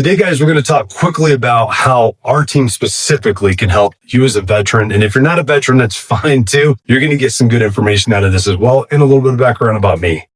Today, guys, we're going to talk quickly about how our team specifically can help you as a veteran. And if you're not a veteran, that's fine too. You're going to get some good information out of this as well, and a little bit of background about me.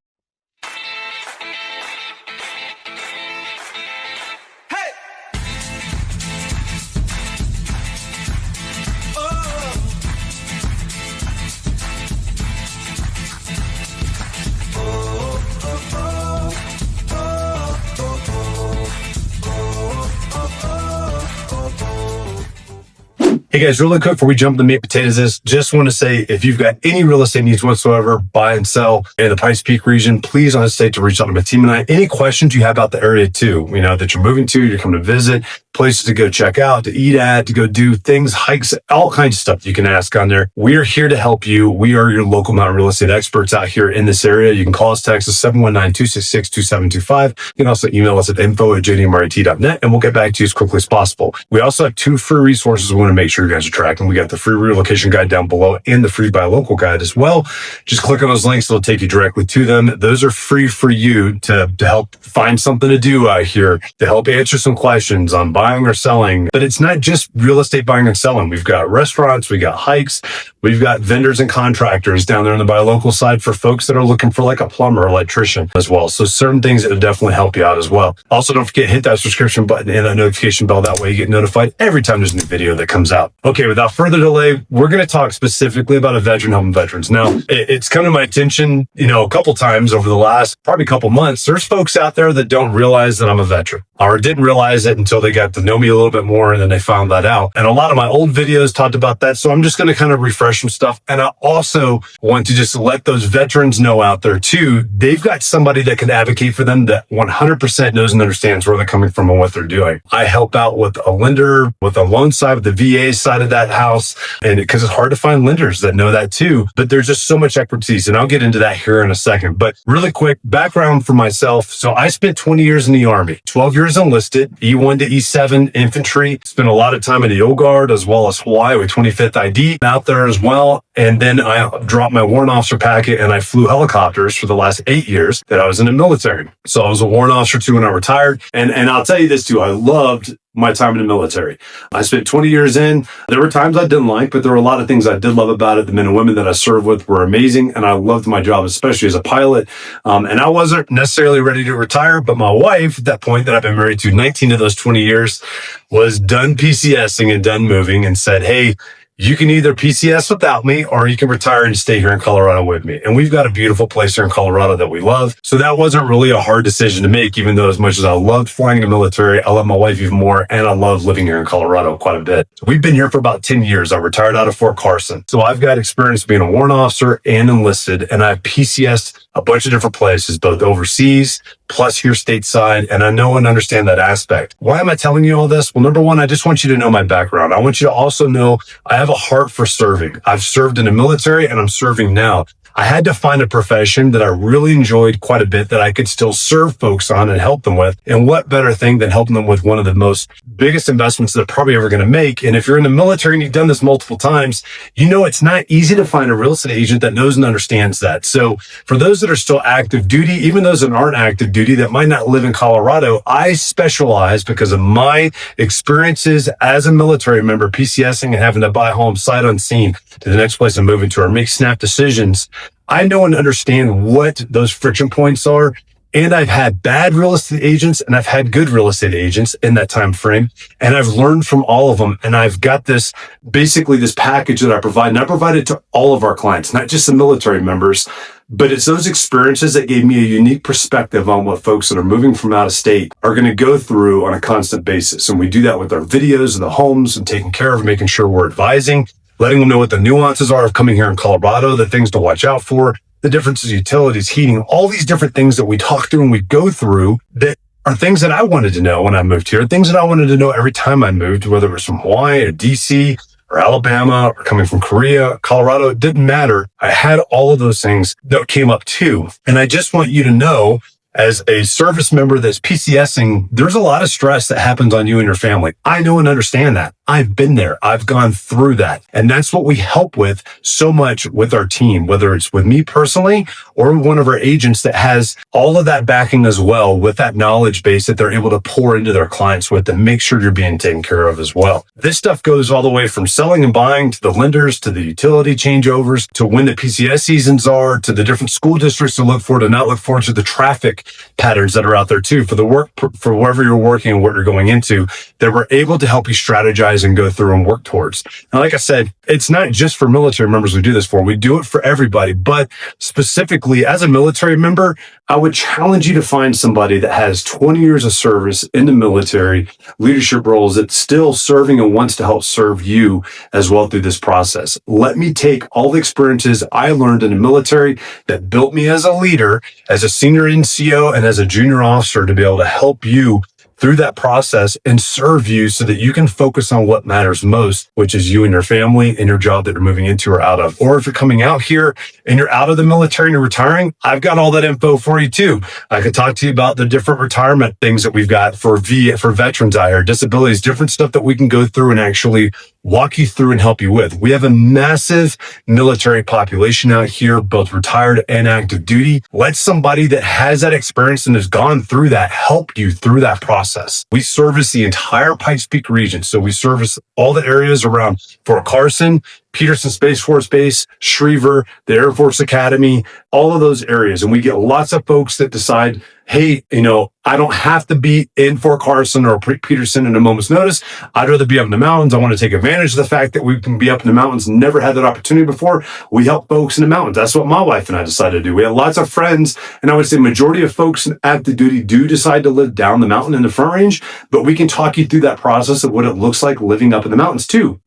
Hey guys, really quick before we jump into the meat and potatoes of this, just want to say if you've got any real estate needs whatsoever, buy and sell in the Pikes Peak region, please don't hesitate to reach out to my team and I. Any questions you have about the area too, that you're moving to, you're coming to visit, places to go check out, to eat at, to go do things, hikes, all kinds of stuff you can ask on there. We are here to help you. We are your local mountain real estate experts out here in this area. You can call us, text us 719-266-2725. You can also email us at info@jdmrit.net and we'll get back to you as quickly as possible. We also have 2 free resources we want to make sure you guys are tracking. We got the free relocation guide down below and the free buy local guide as well. Just click on those links. It'll take you directly to them. Those are free for you to help find something to do out here, to help answer some questions on buying or selling. But it's not just real estate buying and selling. We've got restaurants, we got hikes, we've got vendors and contractors down there on the buy local side for folks that are looking for like a plumber or electrician as well. So certain things that will definitely help you out as well. Also, don't forget, hit that subscription button and that notification bell. That way you get notified every time there's a new video that comes out. Okay, without further delay, we're going to talk specifically about a veteran helping veterans. Now, it's come to my attention, a couple times over the last probably couple months, there's folks out there that don't realize that I'm a veteran or didn't realize it until they got to know me a little bit more and then they found that out. And a lot of my old videos talked about that. So I'm just going to kind of refresh some stuff. And I also want to just let those veterans know out there too, they've got somebody that can advocate for them that 100% knows and understands where they're coming from and what they're doing. I help out with a lender, with a loan side, with the VA side of that house. And because it's hard to find lenders that know that too, but there's just so much expertise. And I'll get into that here in a second. But really quick background for myself. So I spent 20 years in the Army, 12 years enlisted, E1 to E7 infantry, spent a lot of time in the Old Guard as well as Hawaii with 25th ID out there as well. And then I dropped my warrant officer packet and I flew helicopters for the last 8 years that I was in the military. So I was a warrant officer too when I retired. And I'll tell you this too, I loved my time in the military. I spent 20 years in. There were times I didn't like, but there were a lot of things I did love about it. The men and women that I served with were amazing. And I loved my job, especially as a pilot. And I wasn't necessarily ready to retire, but my wife at that point that I've been married to 19 of those 20 years was done PCSing and done moving and said, hey, you can either PCS without me or you can retire and stay here in Colorado with me. And we've got a beautiful place here in Colorado that we love. So that wasn't really a hard decision to make, even though as much as I loved flying in the military, I love my wife even more. And I love living here in Colorado quite a bit. So we've been here for about 10 years. I retired out of Fort Carson. So I've got experience being a warrant officer and enlisted. And I've PCSed a bunch of different places, both overseas plus here stateside. And I know and understand that aspect. Why am I telling you all this? Well, number one, I just want you to know my background. I want you to also know I have a heart for serving. I've served in the military and I'm serving now. I had to find a profession that I really enjoyed quite a bit that I could still serve folks on and help them with. And what better thing than helping them with one of the most biggest investments they're probably ever going to make. And if you're in the military and you've done this multiple times, it's not easy to find a real estate agent that knows and understands that. So for those that are still active duty, even those that aren't active duty that might not live in Colorado, I specialize because of my experiences as a military member, PCSing and having to buy a home sight unseen to the next place I'm moving to or make snap decisions. I know and understand what those friction points are. And I've had bad real estate agents and I've had good real estate agents in that time frame. And I've learned from all of them. And I've got this package that I provide. And I provide it to all of our clients, not just the military members, but it's those experiences that gave me a unique perspective on what folks that are moving from out of state are going to go through on a constant basis. And we do that with our videos of the homes and taking care of, making sure we're advising, letting them know what the nuances are of coming here in Colorado, the things to watch out for, the differences, utilities, heating, all these different things that we talk through and we go through that are things that I wanted to know when I moved here, things that I wanted to know every time I moved, whether it was from Hawaii or DC or Alabama or coming from Korea, Colorado, it didn't matter. I had all of those things that came up too. And I just want you to know, as a service member that's PCSing, there's a lot of stress that happens on you and your family. I know and understand that. I've been there. I've gone through that. And that's what we help with so much with our team, whether it's with me personally or one of our agents that has all of that backing as well, with that knowledge base that they're able to pour into their clients with to make sure you're being taken care of as well. This stuff goes all the way from selling and buying to the lenders, to the utility changeovers, to when the PCS seasons are, to the different school districts to look for, to not look for, to the traffic patterns that are out there too, for the work, for wherever you're working and what you're going into, that we're able to help you strategize and go through and work towards. And like I said, it's not just for military members we do this for. We do it for everybody. But specifically as a military member, I would challenge you to find somebody that has 20 years of service in the military, leadership roles, that's still serving and wants to help serve you as well through this process. Let me take all the experiences I learned in the military that built me as a leader, as a senior NCO, and as a junior officer to be able to help you through that process and serve you so that you can focus on what matters most, which is you and your family and your job that you're moving into or out of. Or if you're coming out here and you're out of the military and you're retiring, I've got all that info for you too. I could talk to you about the different retirement things that we've got for veterans out here, disabilities, different stuff that we can go through and actually walk you through and help you with. We have a massive military population out here, both retired and active duty. Let somebody that has that experience and has gone through that help you through that process. We service the entire Pikes Peak region. So we service all the areas around Fort Carson, Peterson Space Force Base, Schriever, the Air Force Academy, all of those areas. And we get lots of folks that decide, hey, I don't have to be in Fort Carson or Peterson in a moment's notice. I'd rather be up in the mountains. I want to take advantage of the fact that we can be up in the mountains. Never had that opportunity before. We help folks in the mountains. That's what my wife and I decided to do. We had lots of friends, and I would say majority of folks in active duty do decide to live down the mountain in the Front Range, but we can talk you through that process of what it looks like living up in the mountains too.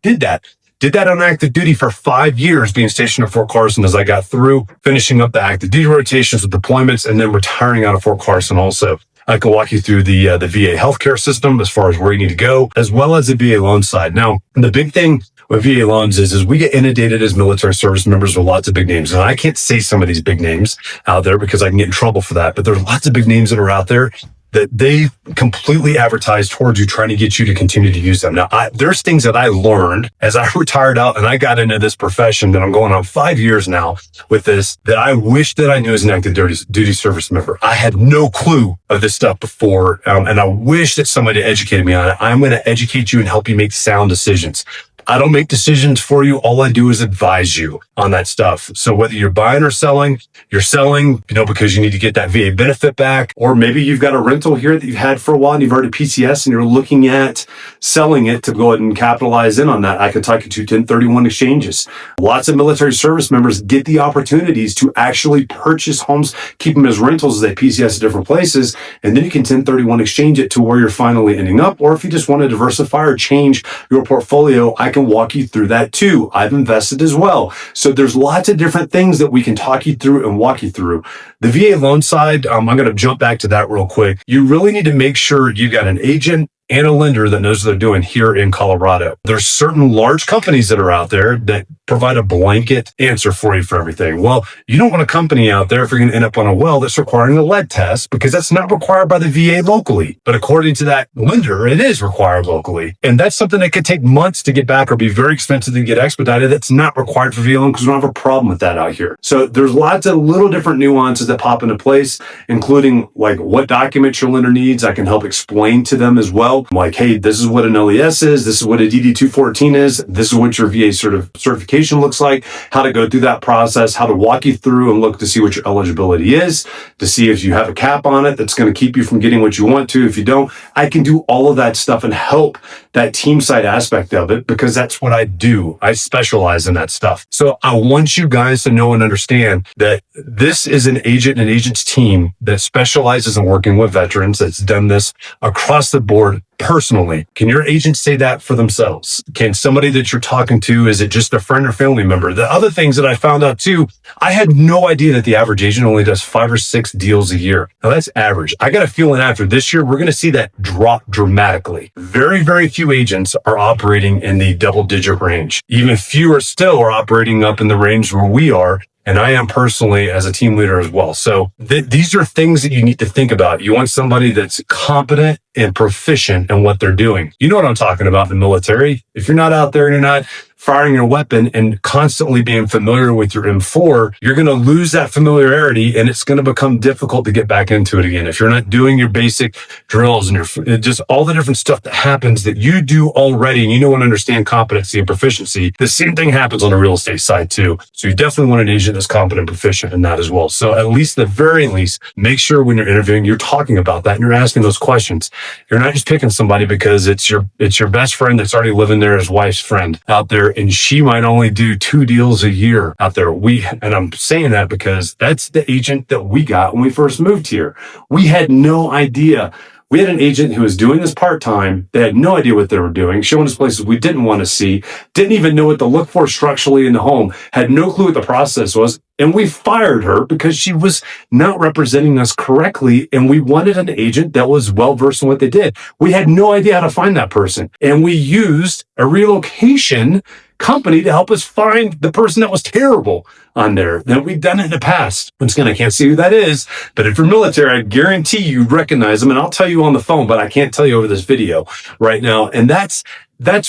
Did that on active duty for 5 years, being stationed at Fort Carson as I got through finishing up the active duty rotations with deployments and then retiring out of Fort Carson also. I can walk you through the VA healthcare system as far as where you need to go, as well as the VA loan side. Now, the big thing with VA loans is we get inundated as military service members with lots of big names. And I can't say some of these big names out there because I can get in trouble for that, but there's lots of big names that are out there that they completely advertise towards you, trying to get you to continue to use them. Now, there's things that I learned as I retired out and I got into this profession that I'm going on 5 years now with this, that I wish that I knew as an active duty service member. I had no clue of this stuff before, and I wish that somebody educated me on it. I'm going to educate you and help you make sound decisions. I don't make decisions for you. All I do is advise you on that stuff. So whether you're buying or selling, you're selling, because you need to get that VA benefit back, or maybe you've got a rental here that you've had for a while and you've already PCS and you're looking at selling it to go ahead and capitalize in on that. I could talk you to 1031 exchanges. Lots of military service members get the opportunities to actually purchase homes, keep them as rentals as they PCS at different places, and then you can 1031 exchange it to where you're finally ending up. Or if you just want to diversify or change your portfolio, I can walk you through that too. I've invested as well. So there's lots of different things that we can talk you through and walk you through. The VA loan side, I'm going to jump back to that real quick. You really need to make sure you got an agent and a lender that knows what they're doing here in Colorado. There's certain large companies that are out there that provide a blanket answer for you for everything. Well, you don't want a company out there if you're going to end up on a well that's requiring a lead test, because that's not required by the VA locally. But according to that lender, it is required locally. And that's something that could take months to get back or be very expensive to get expedited. That's not required for VA loan because we don't have a problem with that out here. So there's lots of little different nuances that pop into place, including like what documents your lender needs. I can help explain to them as well. Like, hey, this is what an LES is. This is what a DD-214 is. This is what your VA certification looks like, how to go through that process, how to walk you through and look to see what your eligibility is, to see if you have a cap on it that's going to keep you from getting what you want to. If you don't, I can do all of that stuff and help that team side aspect of it, because that's what I do. I specialize in that stuff. So I want you guys to know and understand that this is an agent and agent's team that specializes in working with veterans, that's done this across the board personally. Can your agent say that for themselves? Can somebody that you're talking to, is it just a friend or family member? The other things that I found out too, I had no idea that the average agent only does 5 or 6 deals a year. Now that's average. I got a feeling after this year, we're going to see that drop dramatically. Very, very few agents are operating in the double-digit range. Even fewer still are operating up in the range where we are. And I am personally as a team leader as well. So these are things that you need to think about. You want somebody that's competent and proficient in what they're doing. You know what I'm talking about in the military. If you're not out there and you're not firing your weapon and constantly being familiar with your M4, you're going to lose that familiarity and it's going to become difficult to get back into it again. If you're not doing your basic drills and your just all the different stuff that happens that you do already and you know and understand competency and proficiency, the same thing happens on the real estate side too. So you definitely want an agent that's competent and proficient in that as well. So at least, the very least, make sure when you're interviewing, you're talking about that and you're asking those questions. You're not just picking somebody because it's your best friend that's already living there, his wife's friend out there, and she might only do 2 deals a year out there. And I'm saying that because that's the agent that we got when we first moved here. We had no idea. We had an agent who was doing this part-time. They had no idea what they were doing, showing us places we didn't want to see, didn't even know what to look for structurally in the home, had no clue what the process was. And we fired her because she was not representing us correctly. And we wanted an agent that was well-versed in what they did. We had no idea how to find that person. And we used a relocation company to help us find the person that was terrible on there. Then we've done it in the past. Once again, I can't see who that is, but if you're military, I guarantee you recognize them. And I'll tell you on the phone, but I can't tell you over this video right now. And that's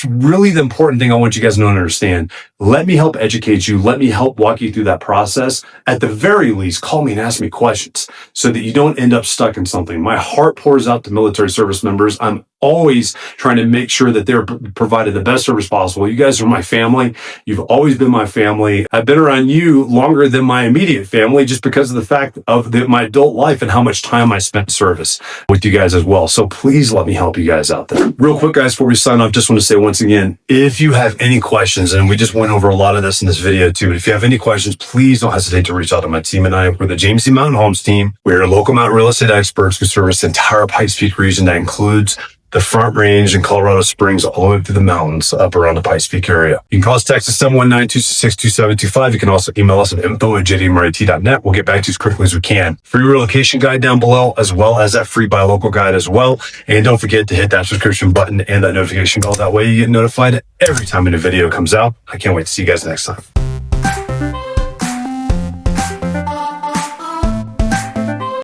really the important thing I want you guys to know and understand. Let me help educate you. Let me help walk you through that process. At the very least, call me and ask me questions so that you don't end up stuck in something. My heart pours out to military service members. I'm always trying to make sure that they're provided the best service possible. You guys are my family. You've always been my family. I've been around you longer than my immediate family just because of the fact of my adult life and how much time I spent in service with you guys as well. So please let me help you guys out there. Real quick, guys, before we sign off, just want to say once again, if you have any questions, and we just went over a lot of this in this video too, but if you have any questions, please don't hesitate to reach out to my team and I. We're the James C. Mountain Homes team. We're local mountain real estate experts who service the entire Pikes Peak region. That includes the Front Range in Colorado Springs all the way through the mountains up around the Pikes Peak area. You can call us, text us 719-266-2725. You can also email us at info@jdmrit.net. We'll get back to you as quickly as we can. Free relocation guide down below, as well as that free buy local guide as well. And don't forget to hit that subscription button and that notification bell. That way you get notified every time a new video comes out. I can't wait to see you guys next time.